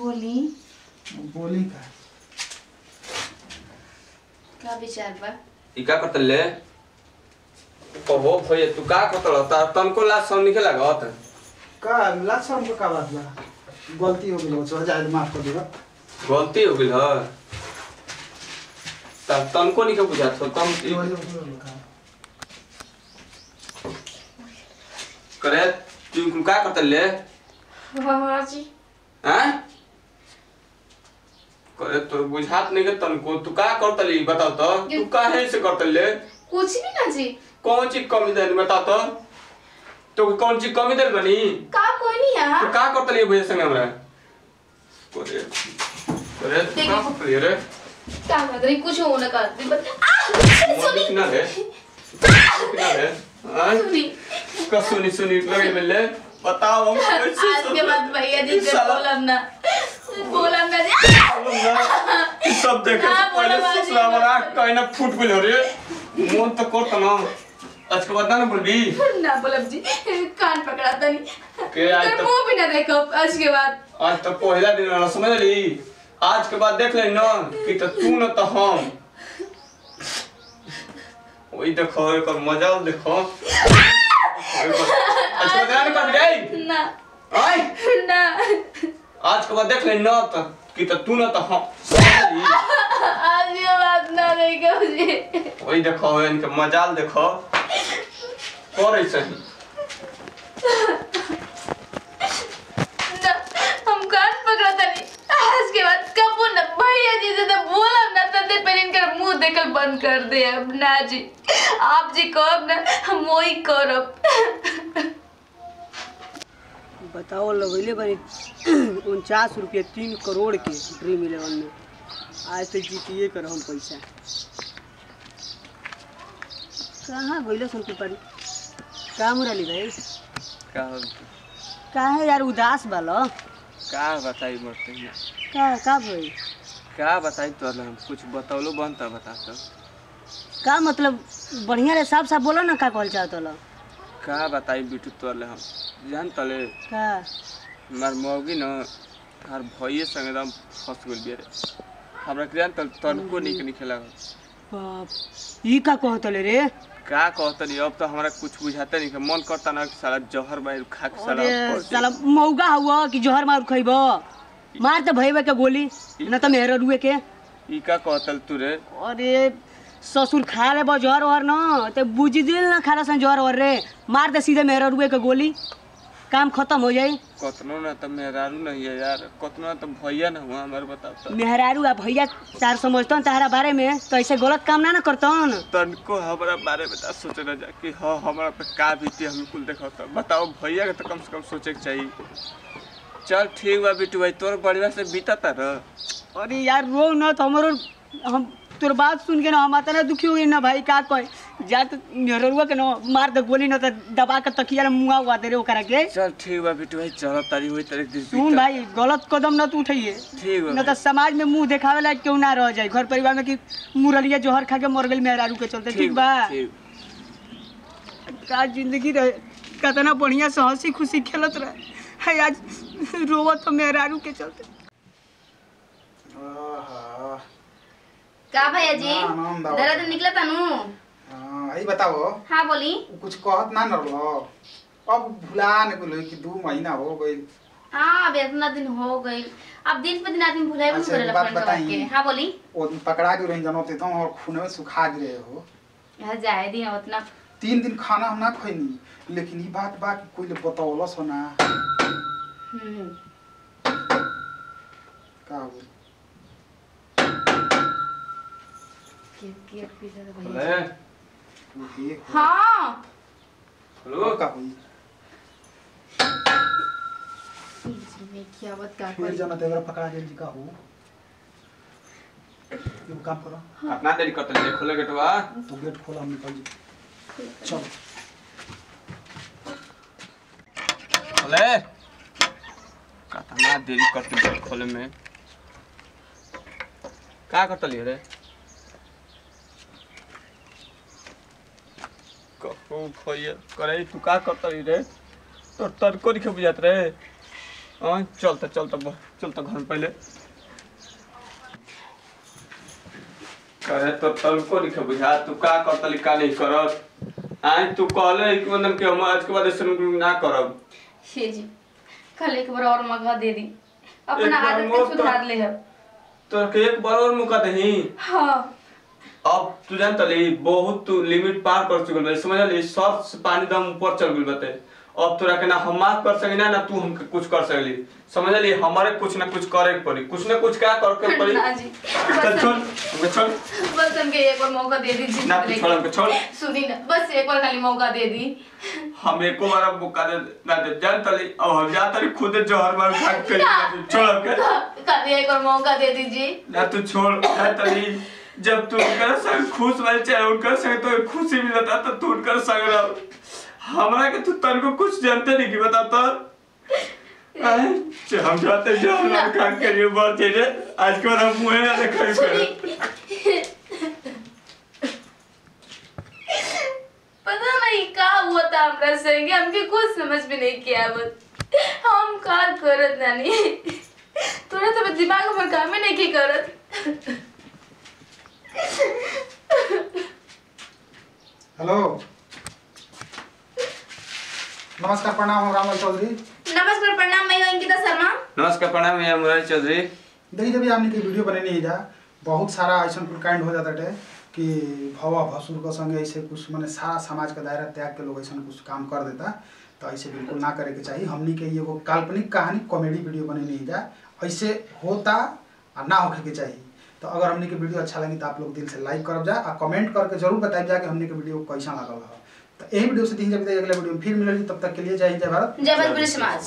बोली बोली का विचार बा ई का करतले कहो भई तू का करतल तनको लाज सब निकल लागत का लाज शर्म का बात बा गलती हो गेल हो जाए माफ कर देबा गलती हो गेल ह तनको निके बुझात हो तम करे तू का करतले हां जी हैं करे तो बुझात नहीं के तनको तू का करतली बताओ तो तू काहे से करतले कुछ भी ना जी कौन चीज कमी देनी बताओ तो कौन चीज कमी देल बनी का कोई नहीं है तो का करतली भैया संग हमरा करे करे तू का करतली रे का करे कुछ हो ना कर दे सुनी ना रे ना रे सुनी का सुनी लगे मिले बताओ आज के बाद भैया जी से बोलम ना जी सब देखे से पहले ससुरा हमारा कहना फूट गेल रे मन तो करत ना आज के बाद ना बोलबी ना बोलब जी कान पकड़ा तनी के आज तो मुंह भी ना देखो आज के बाद आज तो पहला दिन ना समझ ली आज के बाद देख ले ना कि तो तू ना तो हम वही देखो एक मजा देखो आज के बाद ना कर जाई ना आई ना आज के बाद देख ले ना तो कि तो तू ना तो हम आज ये बात ना देखो जी वही देखो इनके मजाल देखो करे सही ना हम कान पकड़ा तनी आज के बाद कबू ना भैया जी से तो बोलम ना तते पहले इनका मुंह देखल बंद कर दे अब ना जी आप जी कब ना हम वही करब बताओ लगैले बनी 49 रुपये 3 करोड़ के ड्रीम 11 में आज तक जीतिए कर हम पैसा कहाँ गइलो सुन पारी का मुराली भाई का है यार उदास बालो का बताई मरते हैं का भाई का बताई तो हम कुछ बतौलो बनता बता तो का मतलब बढ़िया रे साफ साफ बोलो ना का कहल चाहत लो का बताई बिटू तोले हम जान तले का मार मौगी न हर भइए संग एकदम फंस गेल बिया रे हमरा के जान तनको निक निकला बाप ई का कहतले रे का कहतनी अब तो हमरा कुछ बुझाते नहीं मन करता ना कि साला जहर मार खा के साला अरे साला मौगा हुआ कि जहर मार खइबो मार त भइबे के गोली न त मेहर रुए के ई का कहतल तू रे अरे ससुर खा ले बा जहर और न ते बुझी दिल न खाला सन जहर और रे मार दे सीधे मेहर रुए के गोली काम खत्म हो जाई कतनो ना त मेहरारू नहीं है यार कतनो त भैया ना हुआ हमर बताओ तो मेहरारू आ भैया तार समझतन तारा बारे में तो ऐसे गलत काम ना करतन तनको हमरा बारे में सोचे ना जा कि हां हमरा पे का बीती हम कुल देखो तो बताओ भैया के तो कम से कम सोचे के चाहिए चल ठीक बा बिटू भाई तोर बढ़िया से बीतता र अरे यार रो न तो हमरो हम तोर बात सुन के ना हम इतना दुखी हो गई ना भाई का कहे जा तो मेहरुआ के ना मार दे गोली न तो दबा के तकिया में मुंगा हुआ दे रे ओकरा के चल ठीक बा बिटू भाई चल तारी होई तारीख दिन सुन भाई गलत कदम न तू उठाइए ठीक बा न तो समाज में मुंह दिखावे लायक क्यों ना रह जाए घर परिवार में कि मुरलिया जोहर खा के मर गेल मेहरारू के चलते ठीक बा का जिंदगी रहे कितना बढ़िया से हंसी खुशी खेलत रहे है आज रोवत तो मेहरारू के चलते का भैया जी दर्द निकला तनु आई बताओ हां बोली कुछ कहत ना नरलो अब भुला न गेलो कि 2 महीना हो गइल हां अब इतना दिन हो गई अब दिन पे दिन आदमी भुलाए भी करे लगता के हां बोली ओ पकड़ा के रही जानते तो और खून में सुखा गिरे हो यहां जाए दी उतना 3 दिन खाना हम ना खइनी लेकिन ई बात बा कि कोई ले बतावलो सोना का हो के पीछे तो ले भैया हां हेलो का होई में क्या बात का फिर जाना तेरा पकड़ा गेल जी का हो ये काम करो अपना देरी करते ले खोले गेटवा तो गेट खोला हम निकल जी चलो खोले कितना देरी करते ले खोले में का करतली रे कहू खोइए करे तू का करतली रे तो तनको नहीं बुझात रे चलता चलता घर में पहले करे तो तनको लिखे बुझा तू का करतली का नहीं करत आई तू कहले कि मतलब कि हम आज के बाद ऐसे ना करब हे जी कल एक बार और मौका दे दी अपना आदत को सुधार ले अब तो एक बार और मौका दही हाँ अब तू जानतली बहुत तू लिमिट पार कर चुकल बे समझली सर से पानी दम ऊपर चल गइल बते अब तोरा के ना हम माफ कर सकी ना तू हमके कुछ कर सकली समझली हमारे कुछ ना कुछ करे के पड़ी कुछ ना कुछ क्या करके पड़ी ना जी चल छोड़ बस हमके एक बार मौका दे दीजिए ना छोड़ हमके छोड़ सुनी ना बस एक बार खाली मौका दे दी हम एको बार मौका दे ना दे जानतली अब हम जातली खुद जहर मार खा के छोड़ हमके खाली एक बार मौका दे दीजिए ना तू छोड़ जानतली जब तू उनकर संग खुश रह चाहे उनकर संग तो खुशी मिलता तो तू उनकर संग रह हमरा के तू तनको कुछ जानते नहीं कि बता तो हम जाते जो हम काम करिए बहुत चीज आज के बाद हम मुंह ना देखाई करे पता नहीं का हुआ था हमरा संग हमके कुछ समझ में नहीं किया बस हम का करत नानी तोरा तो दिमाग में काम ही नहीं की करत हेलो नमस्कार प्रणाम हम रामलाल चौधरी। नमस्कार प्रणाम मैं अंकिता शर्मा। नमस्कार प्रणाम मैं मुरारी चौधरी। देखिए जब हमने के वीडियो बने नहीं जा बहुत सारा ऐसा काइंड हो जाता है कि भवा भसुर के संगे ऐसे कुछ माने सारा समाज का दायरा त्याग के लोग ऐसा कुछ काम कर देता तो ऐसे बिल्कुल ना करे के चाहिए। हमनी के एगो काल्पनिक कहानी कॉमेडी वीडियो बने नहीं जा ऐसे होता और ना होके के चाहिए। तो अगर हमने के वीडियो अच्छा लगी तो आप लोग दिल से लाइक करब जा और कमेंट करके जरूर बताइए जा कि हमने के वीडियो कैसा लागल है। तो यही वीडियो से तीन जब अगले वीडियो में फिर मिलेगी तब तक के लिए जय हिंद जय भारत जय भोजपुरी समाज।